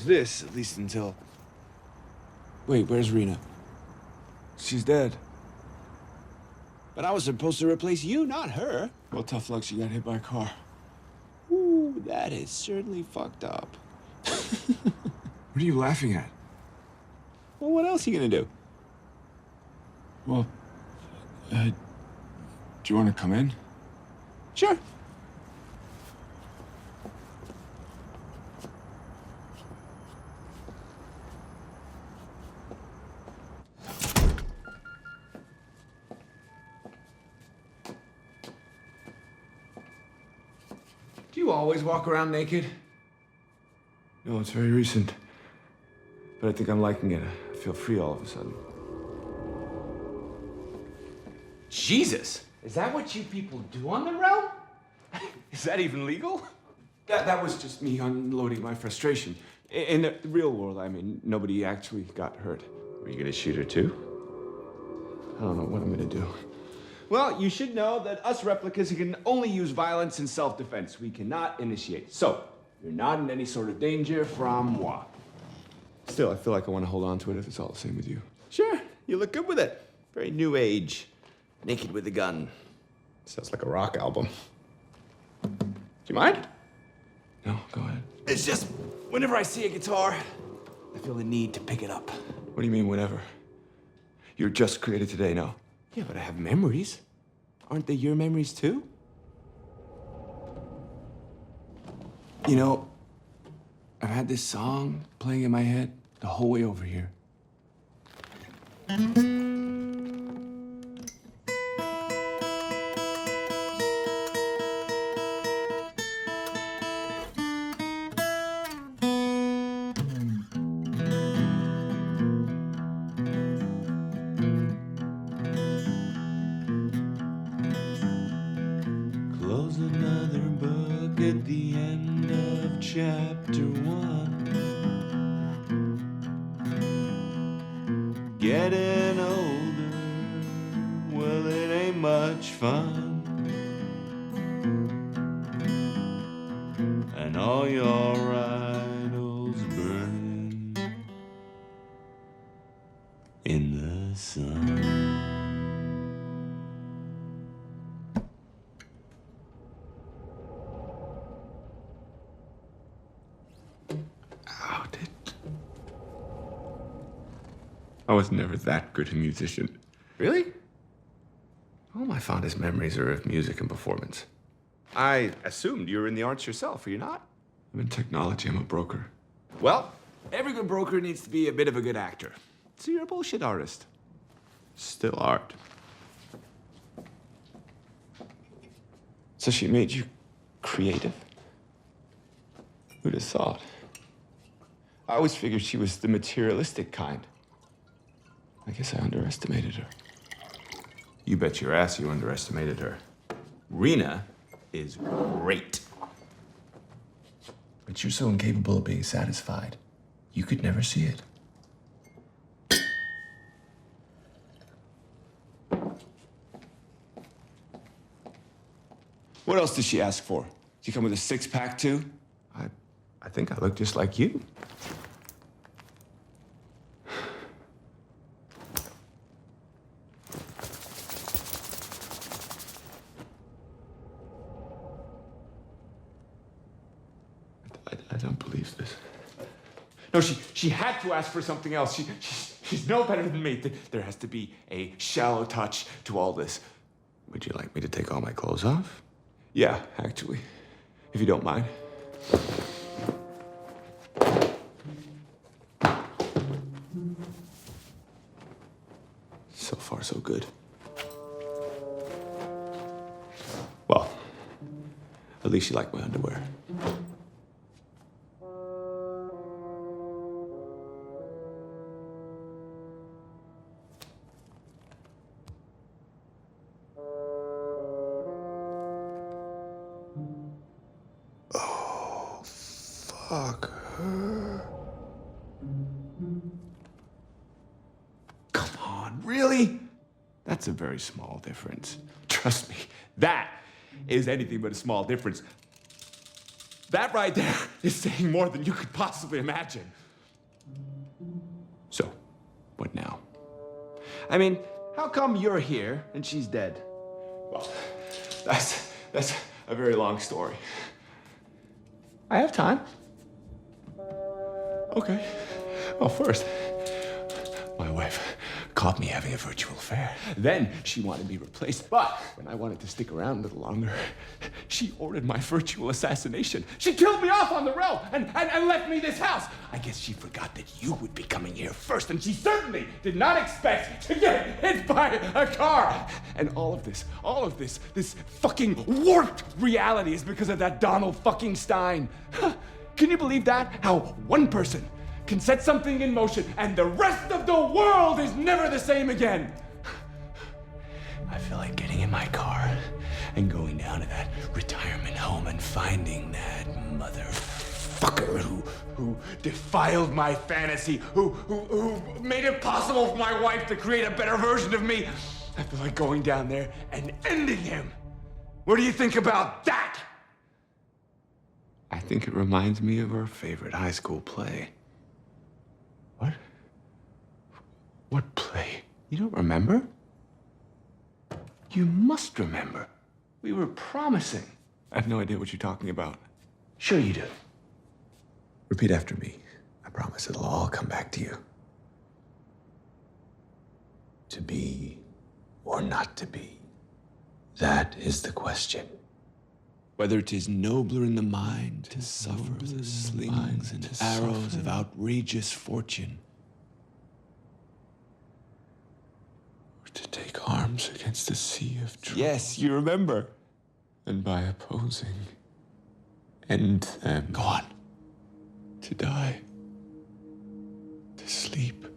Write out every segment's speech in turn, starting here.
this, at least until... Wait, where's Rena? She's dead. But I was supposed to replace you, not her. Well, tough luck, she got hit by a car. Ooh, that is certainly fucked up. What are you laughing at? Well, what else are you gonna do? Well, do you want to come in? Sure. Do you always walk around naked? No, it's very recent. But I think I'm liking it. I feel free all of a sudden. Jesus! Is that what you people do on the realm? Is that even legal? That was just me unloading my frustration. In the real world, I mean, nobody actually got hurt. Were you gonna shoot her too? I don't know what I'm gonna do. Well, you should know that us replicas can only use violence in self-defense. We cannot initiate. So, you're not in any sort of danger from moi. Still, I feel like I want to hold on to it if it's all the same with you. Sure, you look good with it. Very new age. Naked with a gun. Sounds like a rock album. Do you mind? No, go ahead. It's just, whenever I see a guitar, I feel the need to pick it up. What do you mean, whenever? You're just created today, no? Yeah, but I have memories. Aren't they your memories too? You know, I've had this song playing in my head the whole way over here. Close another book at the end of chapter 1. Getting older, well, it ain't much fun. And all your idols burning in the sun. I was never that good a musician. Really? All my fondest memories are of music and performance. I assumed you were in the arts yourself, are you not? I'm in technology, I'm a broker. Well, every good broker needs to be a bit of a good actor. So you're a bullshit artist. Still art. So she made you creative? Who'd have thought? I always figured she was the materialistic kind. I guess I underestimated her. You bet your ass you underestimated her. Rena is great. But you're so incapable of being satisfied. You could never see it. What else did she ask for? Did you come with a six-pack, too? I think I look just like you. I don't believe this. No, she had to ask for something else. She's no better than me. There has to be a shallow touch to all this. Would you like me to take all my clothes off? Yeah, actually, if you don't mind. So far, so good. Well, at least you like my underwear. Oh, fuck her. Come on, really? That's a very small difference. Trust me, that is anything but a small difference. That right there is saying more than you could possibly imagine. So, what now? I mean, how come you're here and she's dead? Well, that's a very long story. I have time. Okay. Well, first, my wife caught me having a virtual affair. Then she wanted me replaced, but when I wanted to stick around a little longer, she ordered my virtual assassination. She killed me off on the road and left me this house. I guess she forgot that you would be coming here first, and she certainly did not expect to get hit by a car. And all of this fucking warped reality is because of that Donald fucking Stein. Can you believe that? How one person can set something in motion and the rest of the world is never the same again. I feel like getting in my car and going down to that retirement home and finding that motherfucker who defiled my fantasy, who made it possible for my wife to create a better version of me. I feel like going down there and ending him. What do you think about that? I think it reminds me of our favorite high school play. What? What play? You don't remember? You must remember. We were promising. I have no idea what you're talking about. Sure you do. Repeat after me. I promise it'll all come back to you. To be or not to be? That is the question. Whether 'tis nobler in the mind to suffer the slings and arrows of outrageous fortune, or to take arms against a sea of trouble. Yes, you remember. And by opposing, end them. Go on. To die. To sleep,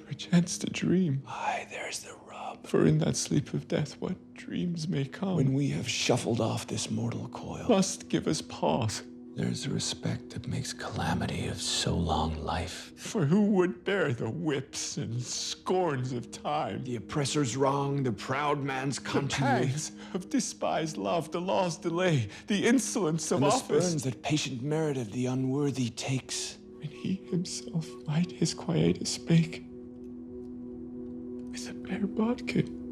perchance to dream. Aye, there's the rub. For in that sleep of death, what dreams may come, When we have shuffled off this mortal coil, must give us pause. there's a respect that makes calamity of so long life. For who would bear the whips and scorns of time? The oppressor's wrong, the proud man's The continuity, pangs of despised love, the law's delay, the insolence of and the office. spurns that patient merit of the unworthy takes. When he himself might his quietus spake, with a bare bodkin.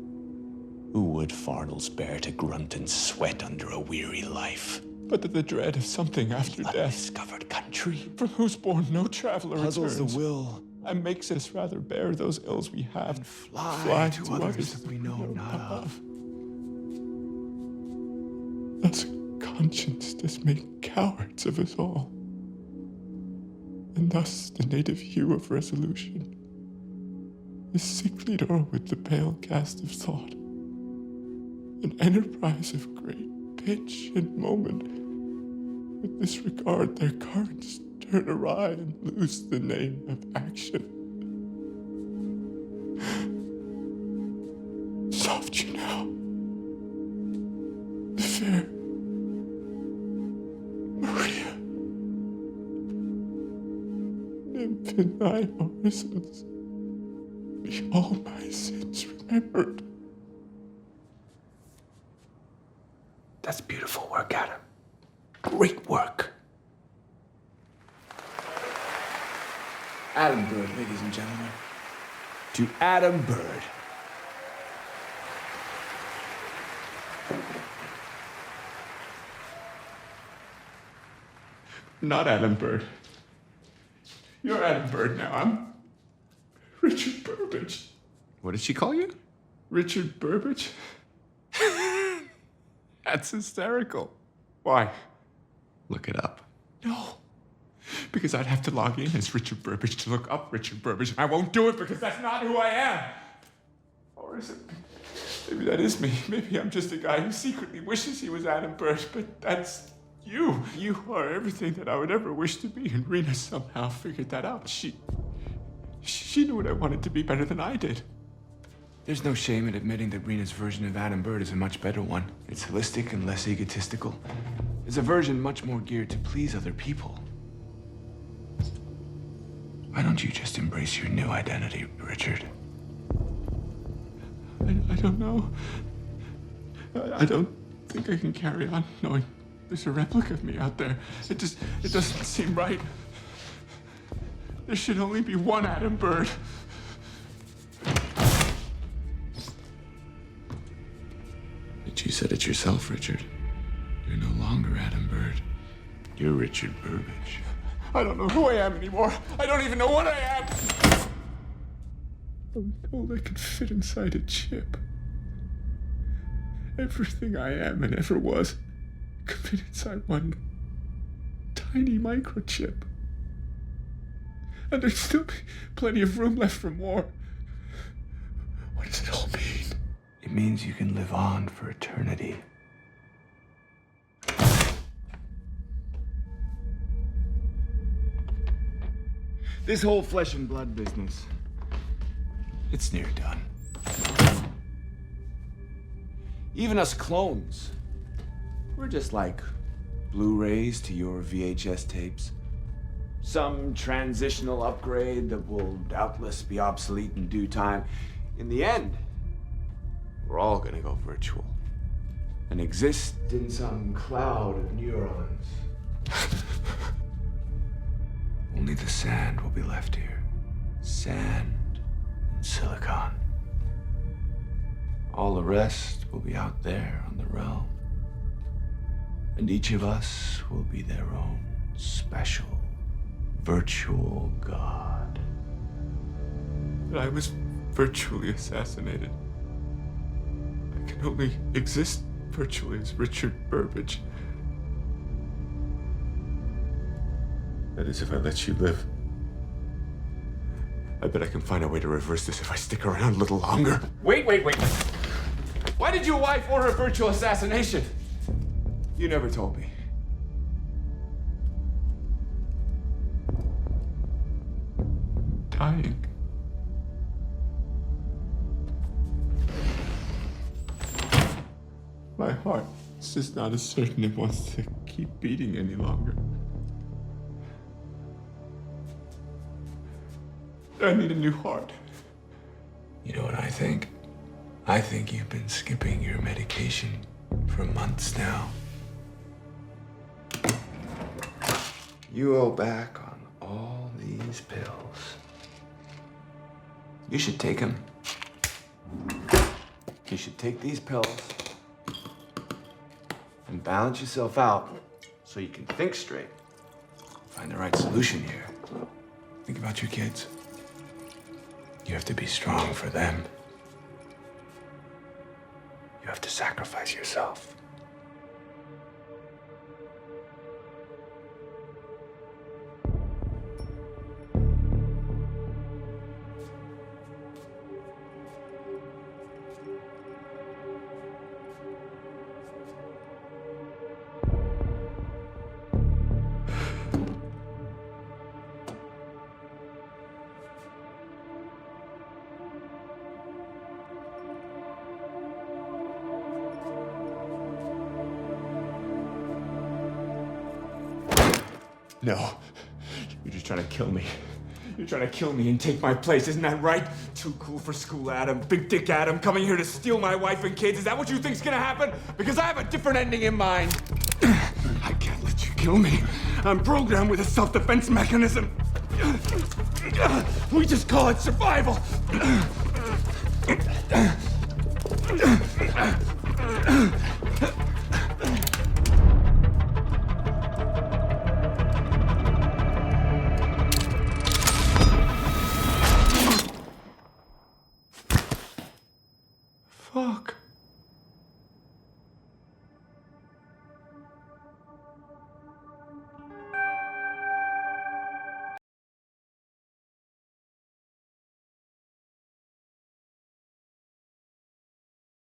Who would fardels bear to grunt and sweat under a weary life? But that the dread of something after death, Undiscovered country from whose bourne no traveler puzzles returns, the will, and makes us rather bear those ills we have, and fly to others that we know not of. Thus conscience does make cowards of us all. And thus the native hue of resolution is sickly o'er with the pale cast of thought. An enterprise of great pitch and moment, with disregard their currents turn awry and lose the name of action. Soft you now, the fair Maria, nymph in thy orisons, be all my sins remembered. That's beautiful work, Adam. Great work. Adam Bird, ladies and gentlemen. To Adam Bird. Not Adam Bird. You're Adam Bird now. I'm Richard Burbage. What did she call you? Richard Burbage? That's hysterical. Why? Look it up. No. Because I'd have to log in as Richard Burbage to look up Richard Burbage. I won't do it because that's not who I am. Or is it? Maybe that is me. Maybe I'm just a guy who secretly wishes he was Adam Bird, but that's you. You are everything that I would ever wish to be, and Rena somehow figured that out. She knew what I wanted to be better than I did. There's no shame in admitting that Rena's version of Adam Bird is a much better one. It's holistic and less egotistical. It's a version much more geared to please other people. Why don't you just embrace your new identity, Richard? I don't know. I don't think I can carry on knowing There's a replica of me out there. It doesn't seem right. There should only be one Adam Bird. But you said it yourself, Richard. You're no longer Adam Bird. You're Richard Burbage. I don't know who I am anymore. I don't even know what I am. I was told I could fit inside a chip. Everything I am and ever was could fit inside one tiny microchip. And there'd still be plenty of room left for more. What does it all mean? It means you can live on for eternity. This whole flesh and blood business, It's near done. Even us clones, we're just like Blu-rays to your VHS tapes. Some transitional upgrade that will doubtless be obsolete in due time. In the end, we're all gonna go virtual and exist in some cloud of neurons. Only the sand will be left here. Sand and silicon. All the rest will be out there on the realm. And each of us will be their own special virtual god. That I was virtually assassinated. I can only exist virtually as Richard Burbage. That is, if I let you live. I bet I can find a way to reverse this if I stick around a little longer. Wait. Why did your wife order a virtual assassination? You never told me. Dying. My heart is just not as certain it wants to keep beating any longer. I need a new heart. You know what I think? I think you've been skipping your medication for months now. You owe back on all these pills. You should take them. You should take these pills and balance yourself out so you can think straight. Find the right solution here. Think about your kids. You have to be strong for them. You have to sacrifice yourself. No. You're just trying to kill me. You're trying to kill me and take my place, isn't that right? Too cool for school, Adam. Big dick Adam coming here to steal my wife and kids. Is that what you think's gonna happen? Because I have a different ending in mind. I can't let you kill me. I'm programmed with a self-defense mechanism. We just call it survival. Fuck.